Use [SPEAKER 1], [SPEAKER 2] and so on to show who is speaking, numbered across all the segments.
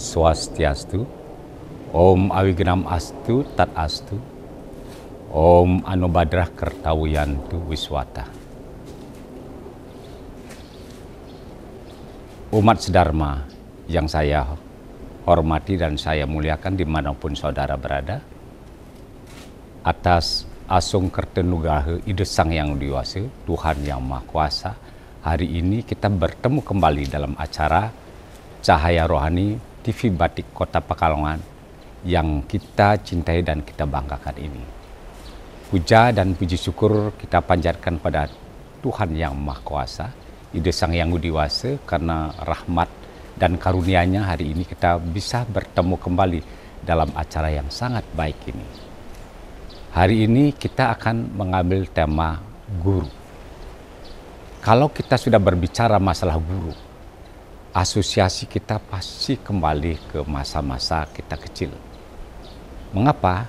[SPEAKER 1] Swastiastu, Om Awignam Astu Tat Astu, Om Anubadrah Kertawiyantu Wiswata. Umat sedharma yang saya hormati dan saya muliakan dimanapun saudara berada, atas Asung Kertenugaha Ide Sang Yang Diwasa, Tuhan Yang Maha Kuasa, hari ini kita bertemu kembali dalam acara Cahaya Rohani TV Batik Kota Pekalongan yang kita cintai dan kita banggakan ini. Puja dan puji syukur kita panjatkan pada Tuhan Yang Maha Kuasa, Ide Sang Yang Widiwasa, karena rahmat dan karunia-Nya hari ini kita bisa bertemu kembali dalam acara yang sangat baik ini. Hari ini kita akan mengambil tema guru. Kalau kita sudah berbicara masalah guru, asosiasi kita pasti kembali ke masa-masa kita kecil. Mengapa?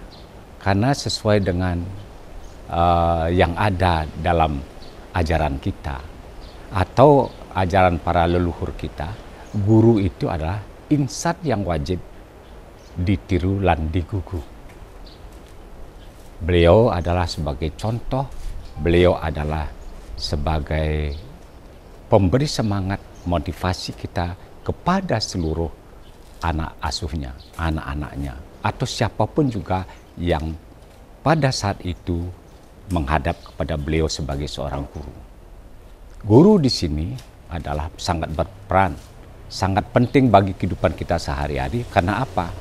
[SPEAKER 1] Karena sesuai dengan yang ada dalam ajaran kita atau ajaran para leluhur kita, guru itu adalah insan yang wajib ditiru lan digugu. Beliau adalah sebagai contoh, beliau adalah sebagai pemberi semangat, motivasi kita kepada seluruh anak asuhnya, anak-anaknya, atau siapapun juga yang pada saat itu menghadap kepada beliau sebagai seorang guru. Guru di sini adalah sangat berperan, sangat penting bagi kehidupan kita sehari-hari. Karena apa?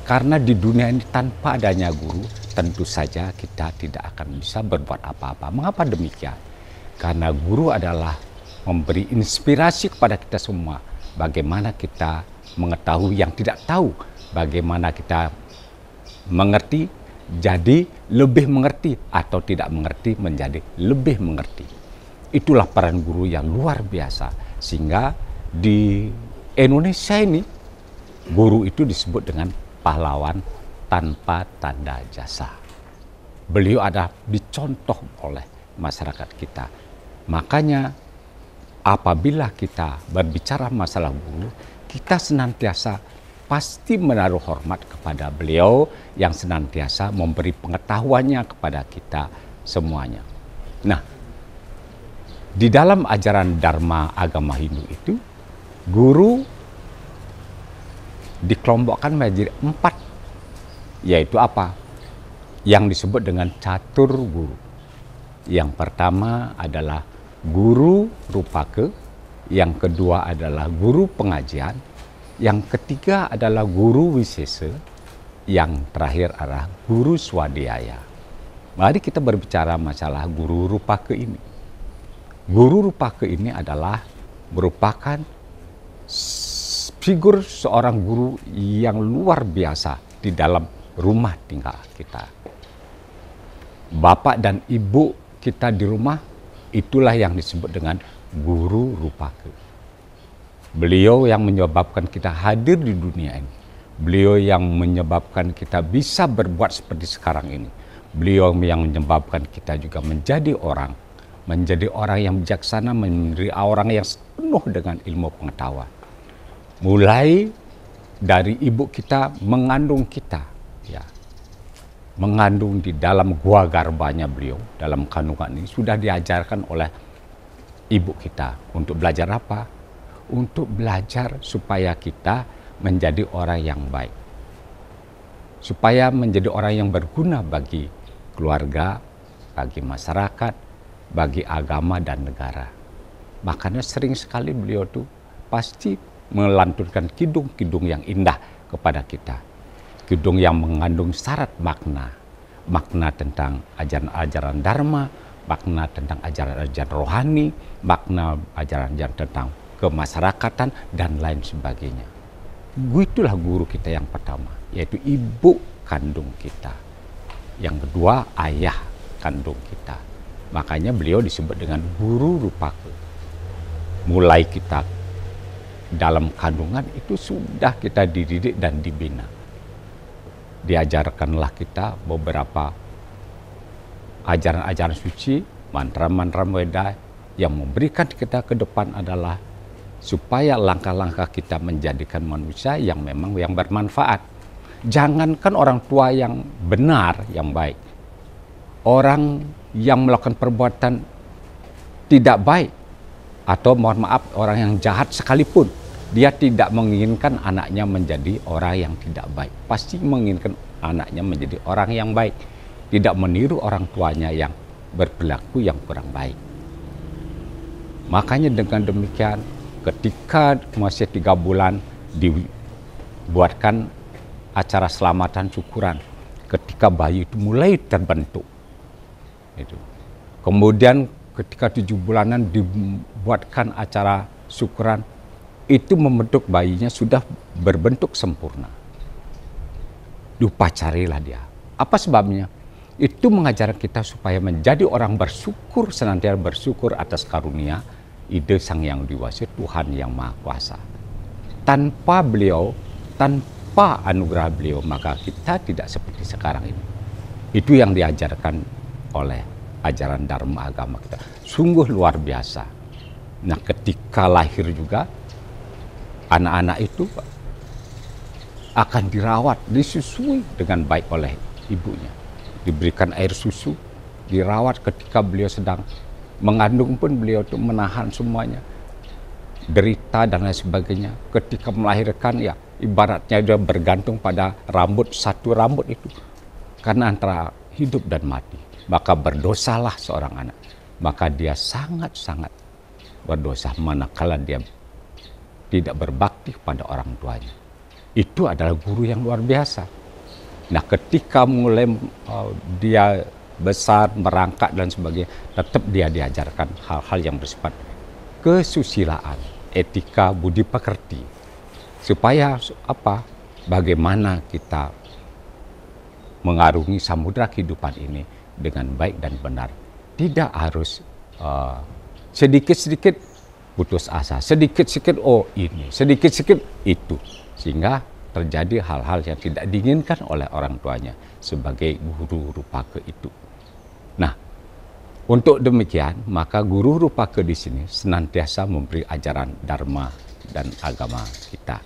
[SPEAKER 1] Karena di dunia ini tanpa adanya guru, tentu saja kita tidak akan bisa berbuat apa-apa. Mengapa demikian? Karena guru adalah memberi inspirasi kepada kita semua. Bagaimana kita mengetahui yang tidak tahu. Bagaimana kita mengerti, jadi lebih mengerti. Atau tidak mengerti, menjadi lebih mengerti. Itulah peran guru yang luar biasa. Sehingga di Indonesia ini, guru itu disebut dengan pahlawan tanpa tanda jasa. Beliau ada dicontoh oleh masyarakat kita. Makanya apabila kita berbicara masalah guru, kita senantiasa pasti menaruh hormat kepada beliau yang senantiasa memberi pengetahuannya kepada kita semuanya. Nah, di dalam ajaran Dharma agama Hindu itu, guru dikelompokkan menjadi 4, yaitu apa? Yang disebut dengan catur guru. Yang pertama adalah guru rupake, yang kedua adalah guru pengajian, yang ketiga adalah guru wisesa, yang terakhir adalah guru swadhyaya. Mari kita berbicara masalah guru rupake ini. Guru rupake ini adalah merupakan figur seorang guru yang luar biasa di dalam rumah tinggal kita. Bapak dan ibu kita di rumah, itulah yang disebut dengan guru rupake. Beliau yang menyebabkan kita hadir di dunia ini. Beliau yang menyebabkan kita bisa berbuat seperti sekarang ini. Beliau yang menyebabkan kita juga menjadi orang yang bijaksana, menjadi orang yang penuh dengan ilmu pengetahuan. Mulai dari ibu kita mengandung kita, ya, mengandung di dalam gua garbanya beliau, dalam kandungan ini sudah diajarkan oleh ibu kita untuk belajar apa? Untuk belajar supaya kita menjadi orang yang baik, supaya menjadi orang yang berguna bagi keluarga, bagi masyarakat, bagi agama dan negara. Makanya sering sekali beliau tuh pasti melantunkan kidung-kidung yang indah kepada kita. Kidung yang mengandung syarat makna. Makna tentang ajaran-ajaran Dharma, makna tentang ajaran-ajaran rohani, makna ajaran-ajaran tentang kemasyarakatan, dan lain sebagainya. Itulah guru kita yang pertama, yaitu ibu kandung kita. Yang kedua, ayah kandung kita. Makanya beliau disebut dengan guru rupake. Mulai kita dalam kandungan itu sudah kita dididik dan dibina. Diajarkanlah kita beberapa ajaran-ajaran suci, mantra-mantra Weda yang memberikan kita ke depan adalah supaya langkah-langkah kita menjadikan manusia yang memang yang bermanfaat. Jangankan orang tua yang benar, yang baik, orang yang melakukan perbuatan tidak baik, atau mohon maaf orang yang jahat sekalipun, dia tidak menginginkan anaknya menjadi orang yang tidak baik. Pasti menginginkan anaknya menjadi orang yang baik, tidak meniru orang tuanya yang berperilaku yang kurang baik. Makanya dengan demikian, ketika masih 3 bulan dibuatkan acara selamatan syukuran, ketika bayi itu mulai terbentuk. Itu. Kemudian ketika 7 bulanan dibuatkan acara syukuran, itu membentuk bayinya sudah berbentuk sempurna. Diupacarilah dia. Apa sebabnya? Itu mengajarkan kita supaya menjadi orang bersyukur, senantiasa bersyukur atas karunia ide Sang Yang Diwasa, Tuhan Yang Maha Kuasa. Tanpa beliau, tanpa anugerah beliau, maka kita tidak seperti sekarang ini. Itu yang diajarkan oleh ajaran Dharma agama kita. Sungguh luar biasa. Nah, ketika lahir juga, anak-anak itu akan dirawat, disusui dengan baik oleh ibunya. Diberikan air susu, dirawat ketika beliau sedang mengandung pun beliau itu menahan semuanya. Derita dan lain sebagainya. Ketika melahirkan ya ibaratnya dia bergantung pada rambut, satu rambut itu. Karena antara hidup dan mati. Maka berdosalah seorang anak. Maka dia sangat-sangat berdosa manakala dia tidak berbakti pada orang tuanya. Itu adalah guru yang luar biasa. Nah, ketika mulai dia besar, merangkak dan sebagainya, tetap dia diajarkan hal-hal yang bersifat kesusilaan, etika, budi pekerti. Supaya apa? Bagaimana kita mengarungi samudra kehidupan ini dengan baik dan benar. Tidak harus sedikit-sedikit putus asa, sedikit-sedikit oh ini, sedikit-sedikit itu. Sehingga terjadi hal-hal yang tidak diinginkan oleh orang tuanya sebagai guru rupake itu. Nah, untuk demikian, maka guru rupake di sini senantiasa memberi ajaran Dharma dan agama kita.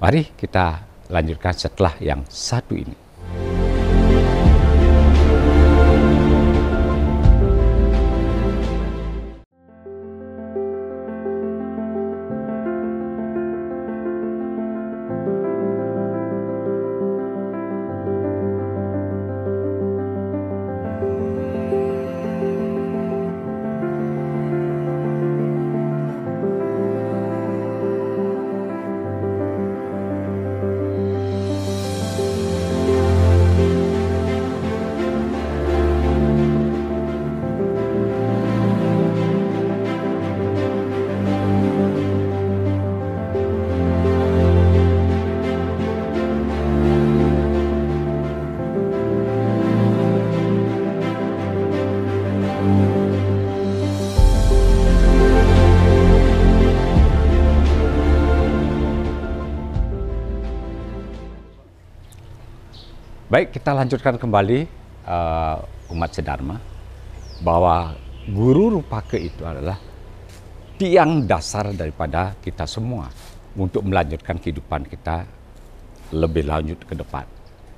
[SPEAKER 1] Mari kita lanjutkan setelah yang satu ini. Baik, kita lanjutkan kembali umat sedharma bahwa guru rupake itu adalah tiang dasar daripada kita semua untuk melanjutkan kehidupan kita lebih lanjut ke depan.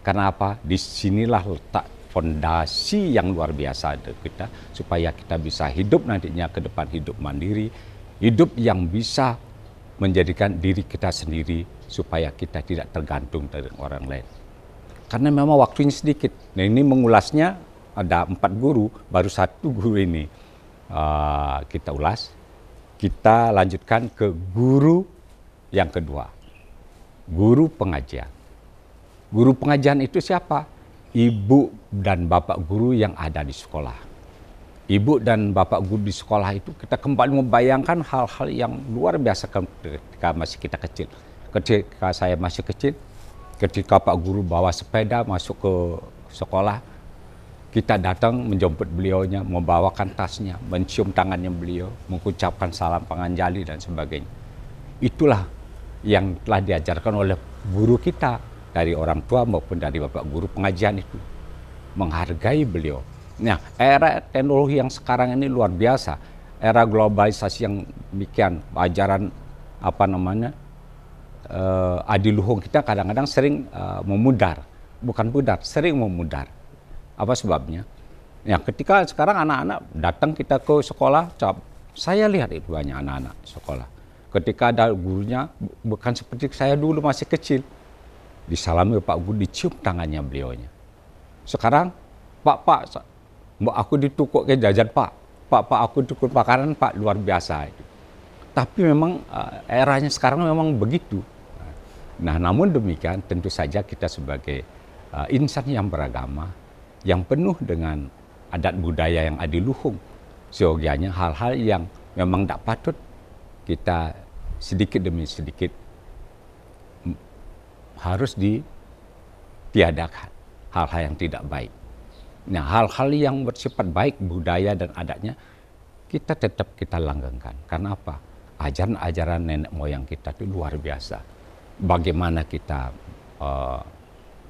[SPEAKER 1] Karena apa? Disinilah letak fondasi yang luar biasa kita supaya kita bisa hidup nantinya ke depan, hidup mandiri, hidup yang bisa menjadikan diri kita sendiri supaya kita tidak tergantung dari orang lain. Karena memang waktunya sedikit. Nah, ini mengulasnya ada 4 guru, baru 1 guru ini kita ulas. Kita lanjutkan ke guru yang kedua, guru pengajian. Guru pengajian itu siapa? Ibu dan bapak guru yang ada di sekolah. Ibu dan bapak guru di sekolah itu kita kembali membayangkan hal-hal yang luar biasa ketika masih kita kecil. Ketika saya masih kecil, ketika Pak Guru bawa sepeda masuk ke sekolah, kita datang menjemput beliaunya, membawakan tasnya, mencium tangannya beliau, mengucapkan salam panganjali dan sebagainya. Itulah yang telah diajarkan oleh guru kita, dari orang tua maupun dari Bapak Guru pengajian itu. Menghargai beliau. Nah, era teknologi yang sekarang ini luar biasa. Era globalisasi yang demikian, ajaran apa namanya, adiluhung kita kadang-kadang sering memudar, bukan pudar, sering memudar. Apa sebabnya? Ya, ketika sekarang anak-anak datang kita ke sekolah, saya lihat itu banyak anak-anak sekolah. Ketika ada gurunya, bukan seperti saya dulu masih kecil, disalami Pak Guru, dicium tangannya beliaunya. Sekarang, Pak, aku ditukuk ke jajan Pak, aku ditukuk makanan Pak, luar biasa itu. Tapi memang eranya sekarang memang begitu. Nah, namun demikian tentu saja kita sebagai insan yang beragama, yang penuh dengan adat budaya yang adiluhung, seyogianya hal-hal yang memang tidak patut kita sedikit demi sedikit harus ditiadakan, hal-hal yang tidak baik. Nah, hal-hal yang bersifat baik, budaya dan adatnya, kita tetap kita langgengkan. Karena apa? Ajaran-ajaran nenek moyang kita itu luar biasa. Bagaimana kita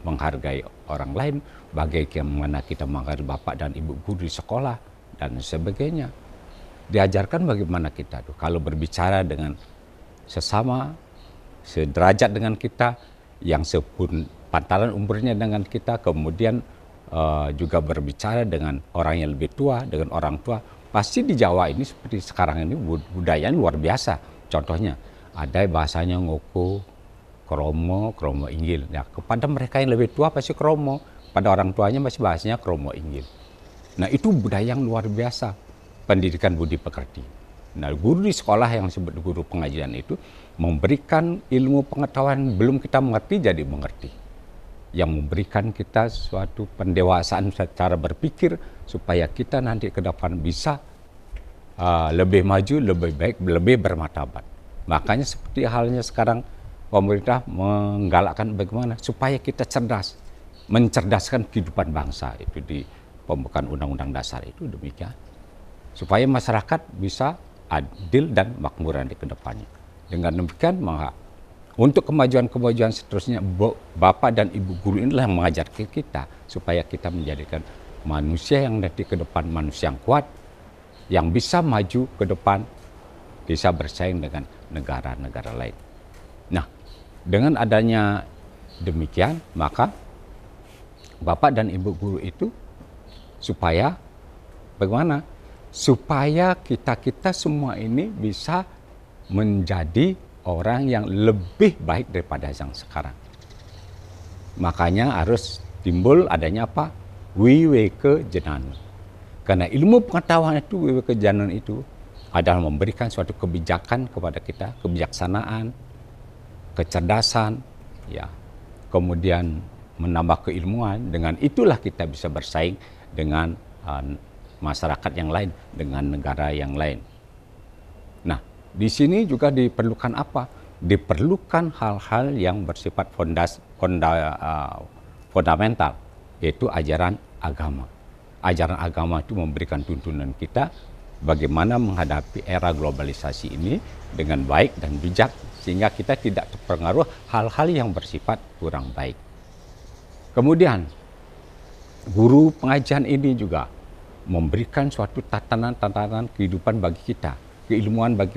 [SPEAKER 1] menghargai orang lain, bagaimana kita menghargai bapak dan ibu guru di sekolah, dan sebagainya. Diajarkan bagaimana kita tuh kalau berbicara dengan sesama, sederajat dengan kita, yang sepantaran umurnya dengan kita, kemudian juga berbicara dengan orang yang lebih tua, dengan orang tua. Pasti di Jawa ini seperti sekarang ini budayanya luar biasa. Contohnya ada bahasanya ngoko, kromo inggil. Ya, kepada mereka yang lebih tua pasti kromo, pada orang tuanya masih bahasanya kromo inggil. Nah, itu budaya yang luar biasa, pendidikan budi pekerti. Nah, guru di sekolah yang disebut guru pengajian itu memberikan ilmu pengetahuan belum kita mengerti jadi mengerti, yang memberikan kita suatu pendewasaan secara berpikir supaya kita nanti ke depan bisa lebih maju, lebih baik, lebih bermartabat. Makanya seperti halnya sekarang pemerintah menggalakkan bagaimana supaya kita cerdas, mencerdaskan kehidupan bangsa itu di pembukaan Undang-Undang Dasar itu demikian. Supaya masyarakat bisa adil dan makmur di kedepannya. Dengan demikian, untuk kemajuan-kemajuan seterusnya, Bapak dan Ibu guru inilah yang mengajar kita supaya kita menjadikan manusia yang nanti ke depan manusia yang kuat, yang bisa maju ke depan, bisa bersaing dengan negara-negara lain. Nah, dengan adanya demikian, maka Bapak dan Ibu guru itu supaya bagaimana? Supaya kita semua ini bisa menjadi orang yang lebih baik daripada yang sekarang. Makanya harus timbul adanya apa? Wiweke Jenanu. Karena ilmu pengetahuan itu, Wiweke Jenanu itu adalah memberikan suatu kebijakan kepada kita, kebijaksanaan, kecerdasan, ya, kemudian menambah keilmuan. Dengan itulah kita bisa bersaing dengan masyarakat yang lain, dengan negara yang lain. Nah, di sini juga diperlukan apa? Diperlukan hal-hal yang bersifat fundamental, yaitu ajaran agama. Ajaran agama itu memberikan tuntunan kita bagaimana menghadapi era globalisasi ini dengan baik dan bijak, sehingga kita tidak terpengaruh hal-hal yang bersifat kurang baik. Kemudian, guru pengajian ini juga memberikan suatu tatanan kehidupan bagi kita, keilmuan bagi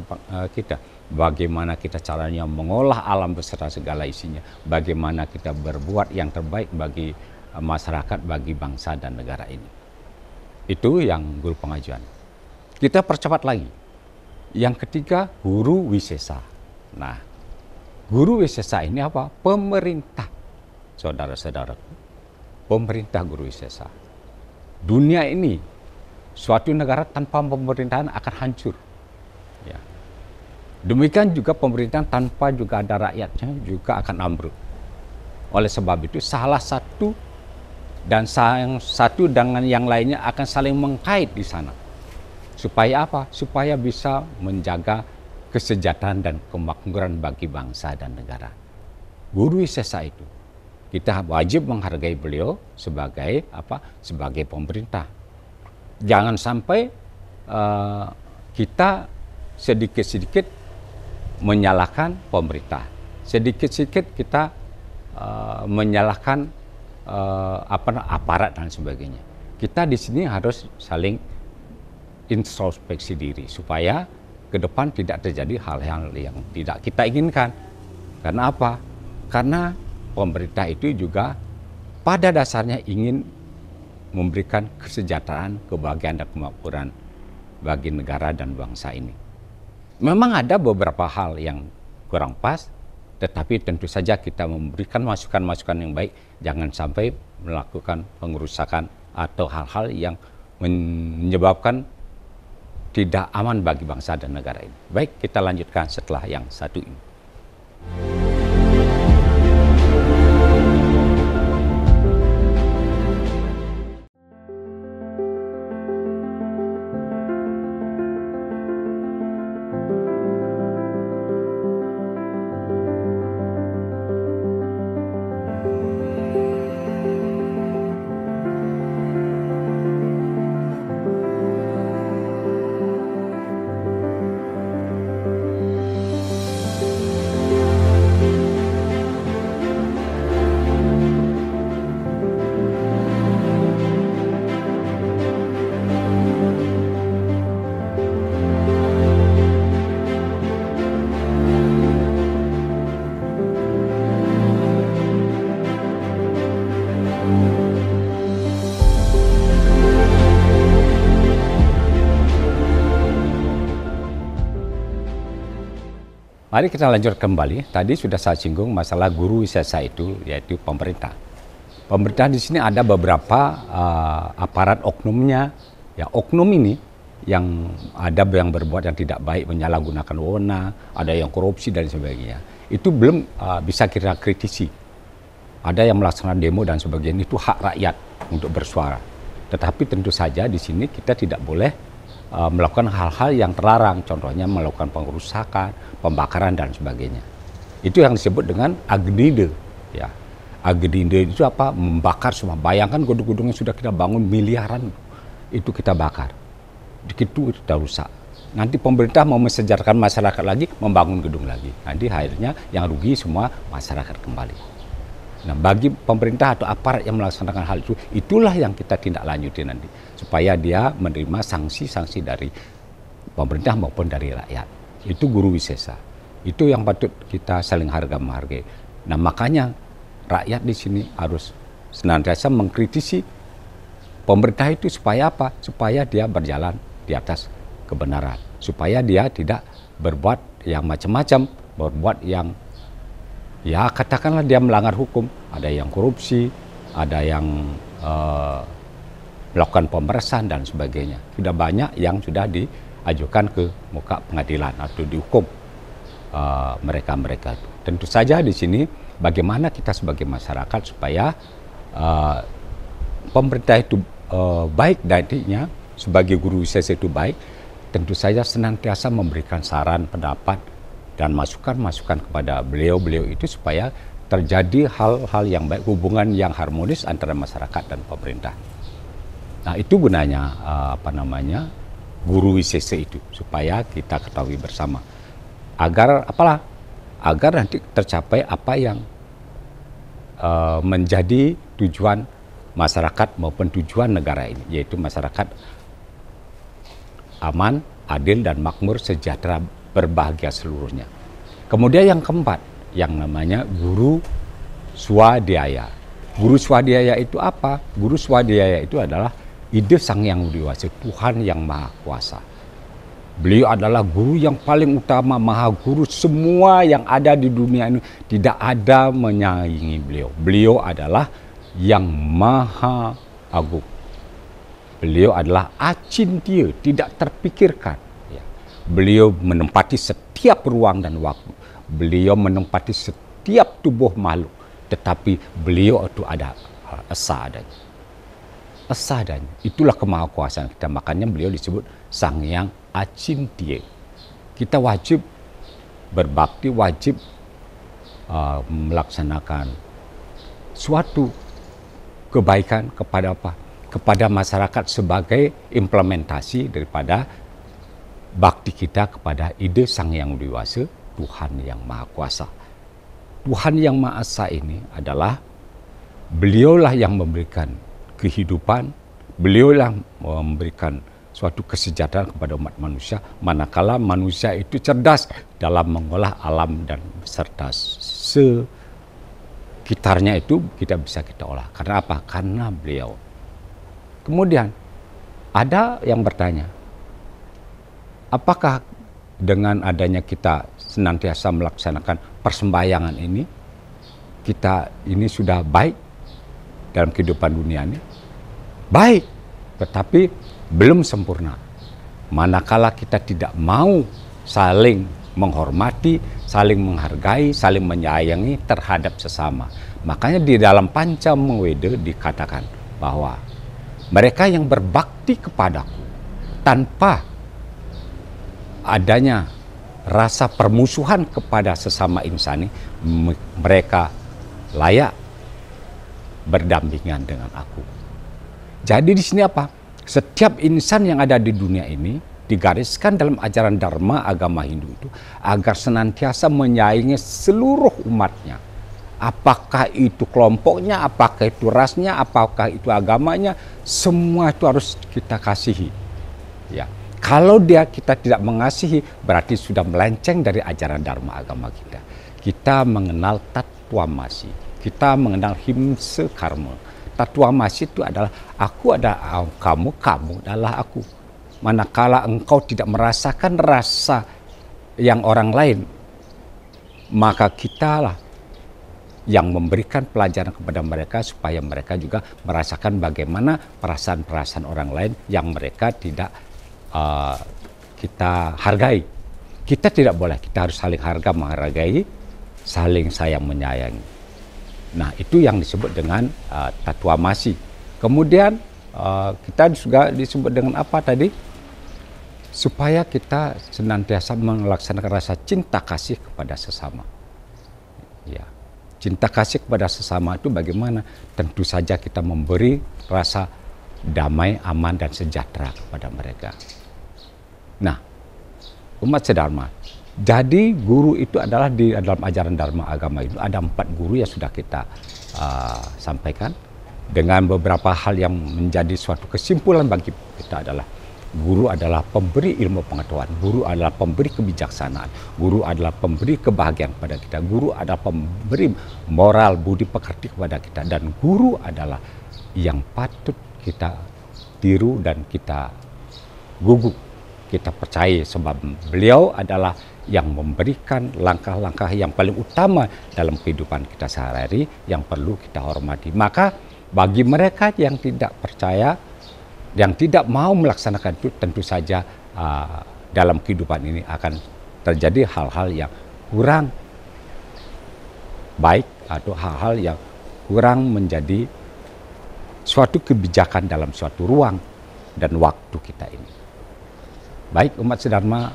[SPEAKER 1] kita. Bagaimana kita caranya mengolah alam beserta segala isinya. Bagaimana kita berbuat yang terbaik bagi masyarakat, bagi bangsa dan negara ini. Itu yang guru pengajian. Kita percepat lagi. Yang ketiga, guru wisesa. Nah, guru wisesa ini apa? Pemerintah. Saudara-saudaraku, pemerintah guru wisesa. Dunia ini, suatu negara tanpa pemerintahan akan hancur. Ya. Demikian juga pemerintahan tanpa juga ada rakyatnya juga akan ambruk. Oleh sebab itu salah satu dan satu dengan yang lainnya akan saling mengkait di sana. Supaya apa? Supaya bisa menjaga kesejahteraan dan kemakmuran bagi bangsa dan negara. Guru wisesa itu kita wajib menghargai beliau sebagai apa? Sebagai pemerintah. Jangan sampai kita sedikit-sedikit menyalahkan pemerintah. Sedikit-sedikit kita menyalahkan aparat dan sebagainya. Kita di sini harus saling introspeksi diri supaya ke depan tidak terjadi hal-hal yang tidak kita inginkan. Karena apa? Karena pemerintah itu juga pada dasarnya ingin memberikan kesejahteraan, kebahagiaan, dan kemakmuran bagi negara dan bangsa ini. Memang ada beberapa hal yang kurang pas, tetapi tentu saja kita memberikan masukan-masukan yang baik, jangan sampai melakukan pengerusakan atau hal-hal yang menyebabkan tidak aman bagi bangsa dan negara ini. Baik, kita lanjutkan setelah yang satu ini. Mari kita lanjut kembali. Tadi sudah saya singgung masalah guru wisesa itu, yaitu pemerintah. Pemerintah di sini ada beberapa aparat oknumnya. Ya, oknum ini yang ada yang berbuat yang tidak baik, menyalahgunakan wewenang, ada yang korupsi dan sebagainya. Itu belum bisa kita kritisi. Ada yang melaksanakan demo dan sebagainya, itu hak rakyat untuk bersuara. Tetapi tentu saja di sini kita tidak boleh melakukan hal-hal yang terlarang, contohnya melakukan pengerusakan, pembakaran dan sebagainya. Itu yang disebut dengan Agnide. Ya, Agnide itu apa? Membakar semua. Bayangkan gedung-gedung yang sudah kita bangun miliaran, itu kita bakar. Itu kita rusak. Nanti pemerintah mau mensejahterakan masyarakat lagi, membangun gedung lagi. Nanti akhirnya yang rugi semua masyarakat kembali. Nah, bagi pemerintah atau aparat yang melaksanakan hal itu, itulah yang kita tindak lanjuti nanti, supaya dia menerima sanksi-sanksi dari pemerintah maupun dari rakyat. Itu guru wisesa. Itu yang patut kita saling harga menghargai. Nah, makanya rakyat di sini harus senantiasa mengkritisi pemerintah itu supaya apa? Supaya dia berjalan di atas kebenaran, supaya dia tidak berbuat yang macam-macam, berbuat yang ya katakanlah dia melanggar hukum. Ada yang korupsi, ada yang melakukan pemerasan dan sebagainya. Sudah banyak yang sudah diajukan ke muka pengadilan atau dihukum mereka-mereka itu. Tentu saja di sini bagaimana kita sebagai masyarakat supaya pemerintah itu baik nantinya, sebagai guru wisesa itu baik, tentu saja senantiasa memberikan saran, pendapat, dan masukan-masukan kepada beliau-beliau itu supaya terjadi hal-hal yang baik, hubungan yang harmonis antara masyarakat dan pemerintah. Nah, itu gunanya guru wisesa itu, supaya kita ketahui bersama. Agar apalah? Agar nanti tercapai apa yang menjadi tujuan masyarakat maupun tujuan negara ini, yaitu masyarakat aman, adil, dan makmur, sejahtera, berbahagia seluruhnya. Kemudian yang keempat, yang namanya guru swadhyaya. Guru swadhyaya itu apa? Guru swadhyaya itu adalah ide Sang Yang Widi Wasa, Tuhan yang Maha Kuasa. Beliau adalah guru yang paling utama, maha guru. Semua yang ada di dunia ini tidak ada menyaingi beliau. Beliau adalah yang maha agung. Beliau adalah acintya, tidak terpikirkan. Beliau menempati setiap ruang dan waktu. Beliau menempati setiap tubuh makhluk. Tetapi beliau itu ada esa adanya. Esa adanya. Itulah kemahakuasaan kita. Makanya beliau disebut Sang Yang Acintya. Kita wajib berbakti, wajib melaksanakan suatu kebaikan kepada apa? Kepada masyarakat sebagai implementasi daripada bakti kita kepada ide Sang Yang Widi Wasa, Tuhan yang Maha Kuasa. Tuhan yang Maha Esa ini adalah beliaulah yang memberikan kehidupan, beliaulah memberikan suatu kesejahteraan kepada umat manusia, manakala manusia itu cerdas dalam mengolah alam dan serta sekitarnya itu kita bisa kita olah. Karena apa? Karena beliau. Kemudian ada yang bertanya, apakah dengan adanya kita senantiasa melaksanakan persembahyangan ini, kita ini sudah baik dalam kehidupan dunia ini? Baik, tetapi belum sempurna. Manakala kita tidak mau saling menghormati, saling menghargai, saling menyayangi terhadap sesama. Makanya di dalam Pancamaweda dikatakan bahwa mereka yang berbakti kepadaku tanpa adanya rasa permusuhan kepada sesama insani, mereka layak berdampingan dengan aku. Jadi di sini apa? Setiap insan yang ada di dunia ini digariskan dalam ajaran Dharma agama Hindu itu agar senantiasa menyayangi seluruh umatnya. Apakah itu kelompoknya, apakah itu rasnya, apakah itu agamanya, semua itu harus kita kasihi. Ya. Kalau kita tidak mengasihi, berarti sudah melenceng dari ajaran Dharma agama kita. Kita mengenal Tatwamasi, kita mengenal Himsa Karma. Tatwamasi itu adalah aku adalah kamu, kamu adalah aku. Manakala engkau tidak merasakan rasa yang orang lain, maka kitalah yang memberikan pelajaran kepada mereka supaya mereka juga merasakan bagaimana perasaan-perasaan orang lain yang mereka tidak kita hargai. Kita tidak boleh, kita harus saling harga menghargai, saling sayang menyayangi. Nah, itu yang disebut dengan Tatwamasi. Kemudian kita juga disebut dengan apa tadi? Supaya kita senantiasa melaksanakan rasa cinta kasih kepada sesama. Ya. Cinta kasih kepada sesama itu bagaimana? Tentu saja kita memberi rasa damai, aman, dan sejahtera kepada mereka. Nah, umat sedharma. Jadi guru itu adalah di dalam ajaran Dharma agama itu ada 4 guru yang sudah kita sampaikan. Dengan beberapa hal yang menjadi suatu kesimpulan bagi kita adalah guru adalah pemberi ilmu pengetahuan, guru adalah pemberi kebijaksanaan, guru adalah pemberi kebahagiaan kepada kita, guru adalah pemberi moral budi pekerti kepada kita, dan guru adalah yang patut kita tiru dan kita gugup, kita percaya, sebab beliau adalah yang memberikan langkah-langkah yang paling utama dalam kehidupan kita sehari-hari yang perlu kita hormati. Maka bagi mereka yang tidak percaya, yang tidak mau melaksanakan itu, tentu saja dalam kehidupan ini akan terjadi hal-hal yang kurang baik atau hal-hal yang kurang menjadi suatu kebijakan dalam suatu ruang dan waktu kita ini. Baik umat sedharma,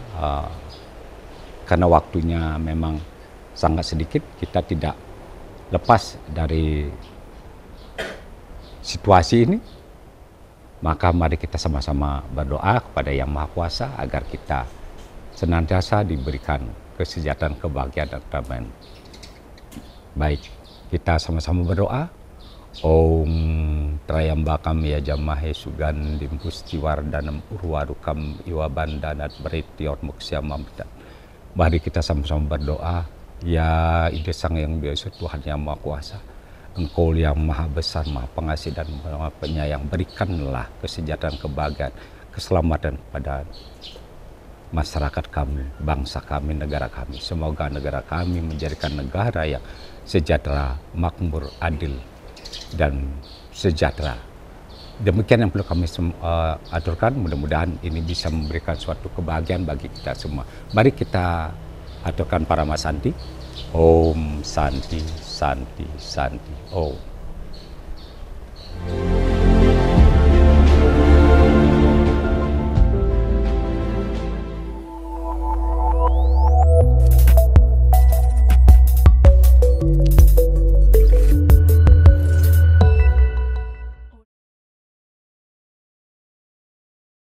[SPEAKER 1] karena waktunya memang sangat sedikit, kita tidak lepas dari situasi ini. Maka mari kita sama-sama berdoa kepada Yang Maha Kuasa agar kita senantiasa diberikan kesejahteraan, kebahagiaan, dan kedamaian. Baik, kita sama-sama berdoa. Om Trayambakam Yajamahe Sugandim Pustiwardanam Urwarukam Iwabandanat Beritior Muksyamamta. Mari kita sama-sama berdoa. Ya Ide Sang Yang Biasa, Tuhan Yang Maha Kuasa, Engkau yang maha besar, maha pengasih dan maha penyayang, berikanlah kesejahteraan, kebahagiaan, keselamatan kepada masyarakat kami, bangsa kami, negara kami. Semoga negara kami menjadikan negara yang sejahtera, makmur, adil, dan sejahtera. Demikian yang perlu kami aturkan. Mudah-mudahan ini bisa memberikan suatu kebahagiaan bagi kita semua. Mari kita aturkan Paramasanti. Om Santi, Santi, Santi. Om.